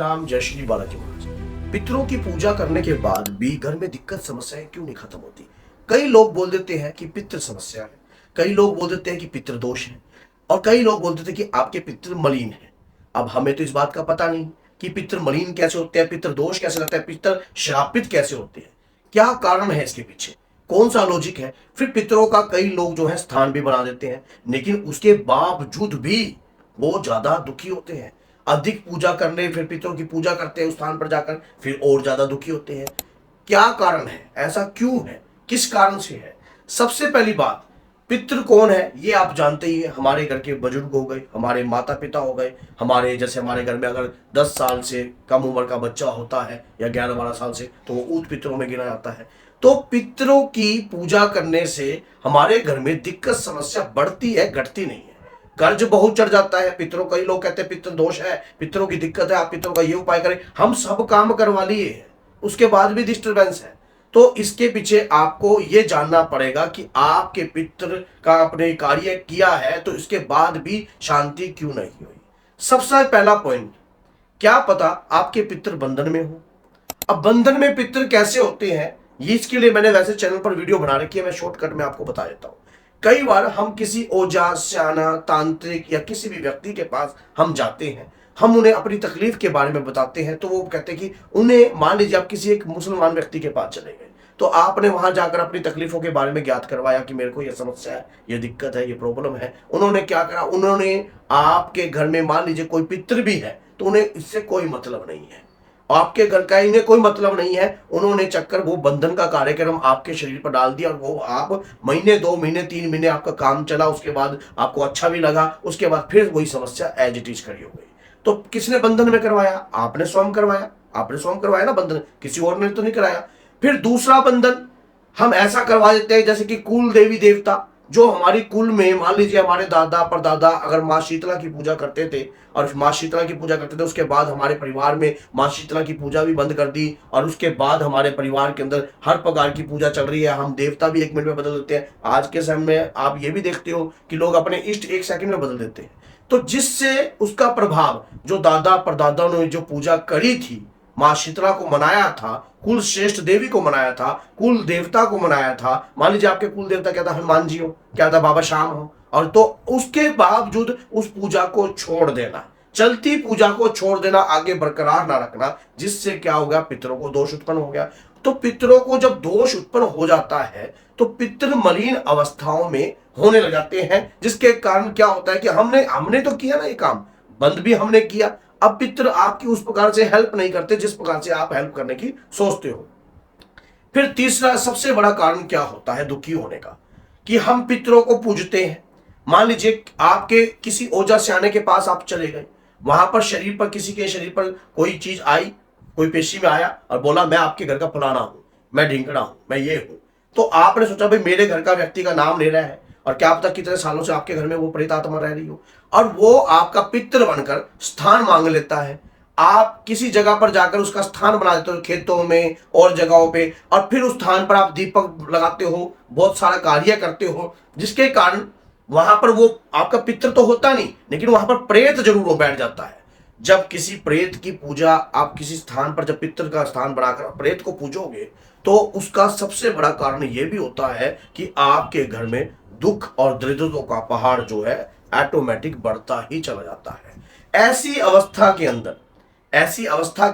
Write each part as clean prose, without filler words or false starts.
राम, जय श्री बालाजी महाराज। पितरों की पूजा करने के बाद भी घर में दिक्कत समस्याएं क्यों नहीं खत्म होती? कई लोग बोल देते हैं कि पितृ समस्या है, कई लोग बोल देते हैं कि पितृ दोष है, और कई लोग बोल देते हैं कि आपके पितृ मलिन है। अब हमें तो इस बात का पता नहीं कि पितृ मलिन कैसे होते हैं, पितृ दोष कैसे लगता है, पितृ श्रापित कैसे होते हैं, क्या कारण है इसके पीछे, कौन सा लॉजिक है। फिर पितरों का कई लोग जो है स्थान भी बना देते हैं, लेकिन उसके बावजूद भी वो ज्यादा दुखी होते हैं। अधिक पूजा करने, फिर पितरों की पूजा करते हैं उस स्थान पर जाकर, फिर और ज्यादा दुखी होते हैं। क्या कारण है, ऐसा क्यों है, किस कारण से है? सबसे पहली बात, पितृ कौन है ये आप जानते ही हैं। हमारे घर के बुजुर्ग हो गए, हमारे माता पिता हो गए, हमारे जैसे हमारे घर में अगर 10 साल से कम उम्र का बच्चा होता है या 11-12 साल से, तो वो ऊत पितरों में गिना जाता है। तो पितरों की पूजा करने से हमारे घर में दिक्कत समस्या बढ़ती है, घटती नहीं है। कर्ज बहुत चढ़ जाता है पितरों, कई लोग कहते हैं पितृ दोष है, पितरों की दिक्कत है, आप पितरों का ये उपाय करें। हम सब काम करवा लिए हैं, उसके बाद भी डिस्टर्बेंस है। तो इसके पीछे आपको ये जानना पड़ेगा कि आपके पितृ का अपने कार्य किया है तो इसके बाद भी शांति क्यों नहीं हुई। सबसे पहला पॉइंट, क्या पता आपके पितृ बंधन में हो। अब बंधन में पितृ कैसे होते हैं, ये इसके लिए मैंने वैसे चैनल पर वीडियो बना रखी है, मैं शॉर्टकट में आपको बता देता हूं। कई बार हम किसी ओझा, स्याना, तांत्रिक या किसी भी व्यक्ति के पास हम जाते हैं, हम उन्हें अपनी तकलीफ के बारे में बताते हैं, तो वो कहते हैं कि उन्हें, मान लीजिए आप किसी एक मुसलमान व्यक्ति के पास चले गए, तो आपने वहां जाकर अपनी तकलीफों के बारे में ज्ञात करवाया कि मेरे को यह समस्या है, ये दिक्कत है, ये प्रॉब्लम है। उन्होंने क्या करा, उन्होंने आपके घर में मान लीजिए कोई पितृ भी है तो उन्हें इससे कोई मतलब नहीं है, आपके घर का इन्हें कोई मतलब नहीं है। उन्होंने चक्कर वो बंधन का कार्यक्रम आपके शरीर पर डाल दिया, और वो आप महीने, 2 महीने, 3 महीने आपका काम चला, उसके बाद आपको अच्छा भी लगा, उसके बाद फिर वही समस्या एज इट इज खड़ी हो गई। तो किसने बंधन में करवाया? आपने स्वयं करवाया, आपने स्वयं करवाया ना बंधन, किसी और ने तो नहीं कराया। फिर दूसरा बंधन हम ऐसा करवा देते हैं जैसे कि कुल देवी देवता, जो हमारी कुल में, मान लीजिए हमारे दादा परदादा अगर माँ शीतला की पूजा करते थे, और माँ शीतला की पूजा करते थे, उसके बाद हमारे परिवार में माँ शीतला की पूजा भी बंद कर दी, और उसके बाद हमारे परिवार के अंदर हर प्रकार की पूजा चल रही है, हम देवता भी 1 मिनट में बदल देते हैं। आज के समय में आप ये भी देखते हो कि लोग अपने इष्ट 1 सेकंड में बदल देते हैं। तो जिससे उसका प्रभाव, जो दादा परदादा ने जो पूजा करी थी, माँ शीतला को मनाया था, कुल श्रेष्ठ देवी को मनाया था, कुल देवता को मनाया था, मान लीजिए आपके कुल देवता क्या था, हनुमान जी हो, क्या था, बाबा श्याम हो, और तो उसके बावजूद उस पूजा को छोड़ देना, चलती पूजा को छोड़ देना, आगे बरकरार ना रखना, जिससे क्या होगा, पितरों को दोष उत्पन्न हो गया। तो पितरों को जब दोष उत्पन्न हो जाता है तो पितृ मलिन अवस्थाओं में होने लग जाते हैं, जिसके कारण क्या होता है कि हमने तो किया ना ये काम, बंद भी हमने किया, अब पितृ आपकी उस प्रकार से हेल्प नहीं करते जिस प्रकार से आप हेल्प करने की सोचते हो। फिर तीसरा सबसे बड़ा कारण क्या होता है दुखी होने का, कि हम पितरों को पूजते हैं। मान लीजिए आपके किसी ओझा सियाने के पास आप चले गए, वहां पर शरीर पर, किसी के शरीर पर कोई चीज आई, कोई पेशी में आया और बोला मैं आपके घर का फलाना हूं, मैं ढिंकड़ा हूं, मैं ये हूं। तो आपने सोचा भाई मेरे घर का व्यक्ति का नाम ले रहा है, और क्या पता कितने सालों से आपके घर में वो प्रेत आत्मा रह रही हो, और वो आपका पितृ बनकर स्थान मांग लेता है। आप किसी जगह पर जाकर उसका स्थान बना देते हो, खेतों में और जगहों पे, और फिर उस स्थान पर आप दीपक लगाते हो, बहुत सारा कार्य करते हो, जिसके कारण वहां पर वो आपका पितृ तो होता नहीं, लेकिन वहां पर प्रेत जरूर हो बैठ जाता है। जब किसी प्रेत की पूजा आप किसी स्थान पर, जब पितृ का स्थान बनाकर प्रेत को पूजोगे, तो उसका सबसे बड़ा कारण यह भी होता है कि आपके घर में दुख और दरिद्रता का पहाड़ जो है ऑटोमेटिक बढ़ता ही चला जाता है। ऐसी अवस्था के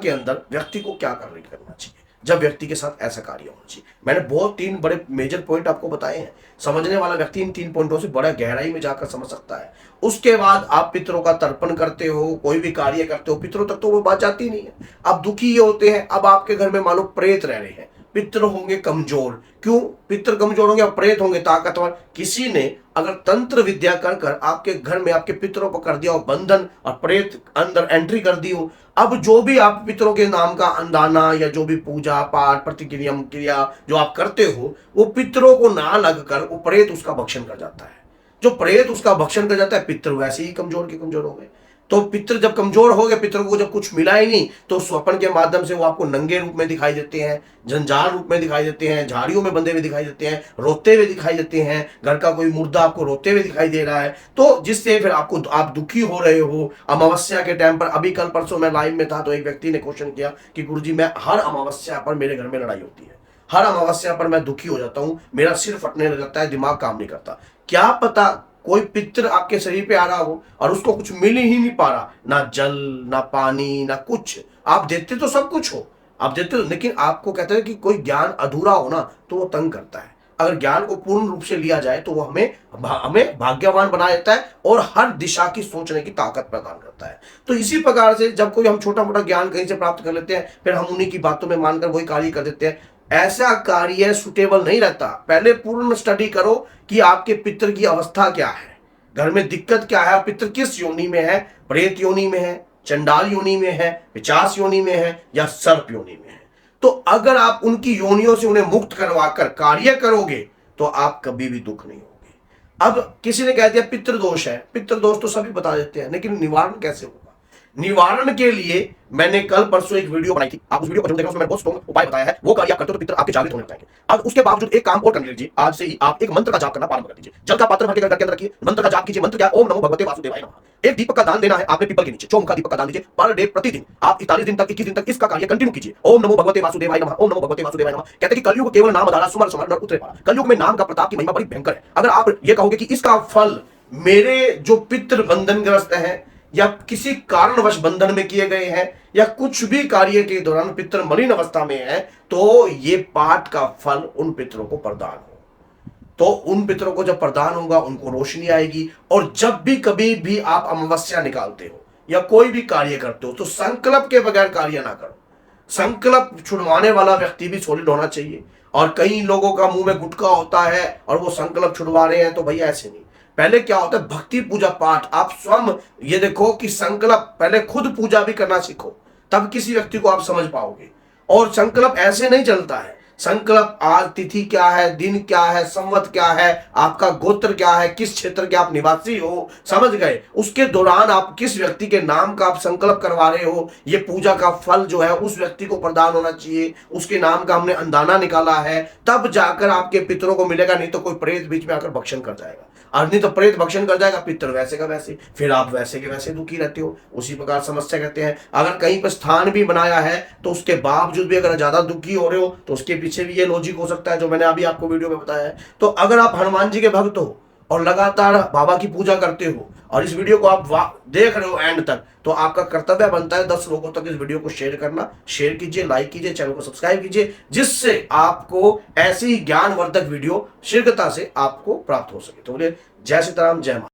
अंदर व्यक्ति को क्या करना चाहिए जब व्यक्ति के साथ ऐसा कार्य होना चाहिए? मैंने बहुत 3 बड़े मेजर पॉइंट आपको बताए हैं। समझने वाला व्यक्ति इन 3 पॉइंटों से बड़ा गहराई में जाकर समझ सकता है। उसके बाद आप पितरों का तर्पण करते हो, कोई भी कार्य करते हो, पितरों तक तो वो बात जाती नहीं है। अब दुखी ये होते हैं, अब आपके घर में मानो प्रेत रह रहे हैं, पितृ होंगे कमजोर। क्यों पितृ कमजोर होंगे और प्रेत होंगे ताकतवर? किसी ने अगर तंत्र विद्या कर कर आपके घर में आपके पितरों पर कर दिया हो बंधन, और प्रेत अंदर एंट्री कर दी हो, अब जो भी आप पितरों के नाम का अंदाना या जो भी पूजा पाठ प्रतिक्रिया क्रिया जो आप करते हो, वो पितरों को ना लगकर वो प्रेत उसका भक्षण कर जाता है। जो प्रेत उसका भक्षण कर जाता है, पितृ वैसे ही कमजोर के कमजोर हो गए। तो पितृ जब कमजोर हो गए, पितरों को जब कुछ मिला ही नहीं, तो स्वप्न के माध्यम से वो आपको नंगे रूप में दिखाई देते हैं, जंजाल रूप में दिखाई देते हैं, झाड़ियों में बंधे हुए दिखाई देते हैं, रोते हुए दिखाई देते हैं, घर का कोई मुर्दा आपको रोते हुए दिखाई दे रहा है, तो जिससे फिर आपको आप दुखी हो रहे हो अमावस्या के टाइम पर। अभी कल परसों मैं लाइव में था तो एक व्यक्ति ने क्वेश्चन किया कि गुरुजी मैं हर अमावस्या पर मेरे घर में लड़ाई होती है, हर अमावस्या पर मैं दुखी हो जाता हूं, मेरा सिर फटने लग जाता है, दिमाग काम नहीं करता। क्या पता कोई पितृ आपके शरीर पे आ रहा हो और उसको कुछ मिल ही नहीं पा रहा, ना जल ना पानी ना कुछ। आप देते तो सब कुछ हो, आप देते हो, लेकिन आपको कहते हैं कि कोई ज्ञान अधूरा हो ना तो वो तंग करता है। अगर ज्ञान को पूर्ण रूप से लिया जाए तो वो हमें भाग्यवान बना देता है और हर दिशा की सोचने की ताकत प्रदान करता है। तो इसी प्रकार से जब कोई हम छोटा मोटा ज्ञान कहीं से प्राप्त कर लेते हैं, फिर हम उन्हीं की बातों में मानकर वही कार्य कर देते हैं, ऐसा कार्य सुटेबल नहीं रहता। पहले पूर्ण स्टडी करो कि आपके पितृ की अवस्था क्या है, घर में दिक्कत क्या है, पितृ किस योनि में है, प्रेत योनि में है, चंडाल योनि में है, पिशाच योनि में है या सर्प योनि में है। तो अगर आप उनकी योनियों से उन्हें मुक्त करवाकर कार्य करोगे तो आप कभी भी दुख नहीं होगे। अब किसी ने कह दिया पितृ दोष है, पितृ दोष तो सभी बता देते हैं, लेकिन निवारण कैसे होगा? निवारण के लिए मैंने कल परसों एक वीडियो बनाई थी, आप उस वीडियो को जरूर देखना, उसमें मैंने बहुत स्ट्रॉन्ग उपाय बताया है। वो कार्य आप करते हो तो पितृ आपके जागृत होने लगेंगे। अब उसके बावजूद एक काम और कर लीजिए, आज से ही आप एक मंत्र का जाप करना प्रारंभ कर दीजिए। जल का पात्र भर के घर के अंदर रखिए, मंत्र का जाप कीजिए। मंत्र क्या? ओम नमो भगवते वासुदेवाय नमः। एक दीपक का दान देना है आपने पीपल के नीचे, चौमुखा का दीपक का दान दीजिए पर डे प्रतिदिन। आप 41 दिन तक 21 दिन तक इसका कार्य कंटिन्यू कीजिए। ओम नमो भगवते वासुदेवाय नमः, ओम नमो भगवते वासुदेवाय नमः। कहते हैं कि कलयुग केवल नाम आधारा सुमर समर उतरे पारा। कलयुग में नाम का प्रताप की महिमा बड़ी भयंकर है। अगर आप ये कहोगे कि इसका फल मेरे जो पितृ बंधनग्रस्त हैं या किसी कारणवश बंधन में किए गए हैं या कुछ भी कार्य के दौरान पितृ मलिन अवस्था में है, तो ये पाठ का फल उन पितरों को प्रदान हो। तो उन पितरों को जब प्रदान होगा उनको रोशनी आएगी। और जब भी कभी भी आप अमावस्या निकालते हो या कोई भी कार्य करते हो तो संकल्प के बगैर कार्य ना करो। संकल्प छुड़वाने वाला व्यक्ति भी सॉलिड होना चाहिए। और कई लोगों का मुंह में गुटखा होता है और वो संकल्प छुड़वा रहे हैं, तो भैया ऐसे नहीं। पहले क्या होता है, भक्ति पूजा पाठ। आप स्वयं ये देखो कि संकल्प पहले खुद पूजा भी करना सीखो, तब किसी व्यक्ति को आप समझ पाओगे। और संकल्प ऐसे नहीं चलता है। संकल्प आज तिथि क्या है, दिन क्या है, संवत क्या है, आपका गोत्र क्या है, किस क्षेत्र के आप निवासी हो, समझ गए। उसके दौरान आप किस व्यक्ति के नाम का आप संकल्प करवा रहे हो, ये पूजा का फल जो है उस व्यक्ति को प्रदान होना चाहिए। उसके नाम का हमने अंदाना निकाला है, तब जाकर आपके पितरों को मिलेगा। नहीं तो कोई प्रेत बीच में आकर भक्षण कर जाएगा, और नहीं तो प्रेत भक्षण कर जाएगा, पितर वैसे का वैसे, फिर आप वैसे के वैसे दुखी रहते हो। उसी प्रकार समस्या कहते हैं। अगर कहीं पर स्थान भी बनाया है तो उसके बावजूद भी अगर ज्यादा दुखी हो रहे हो तो उसके पीछे भी ये लॉजिक हो सकता है जो मैंने अभी आपको वीडियो में बताया है। तो अगर आप हनुमान जी के भक्त हो और लगातार बाबा की पूजा करते हो और इस वीडियो को आप देख रहे हो एंड तक, तो आपका कर्तव्य बनता है 10 लोगों तक इस वीडियो को शेयर करना। शेयर कीजिए, लाइक कीजिए, चैनल को सब्सक्राइब कीजिए, जिससे आपको ऐसी ज्ञानवर्धक वीडियो शीघ्रता से आपको प्राप्त हो सके। तो बोले जय सीताराम, जय माता।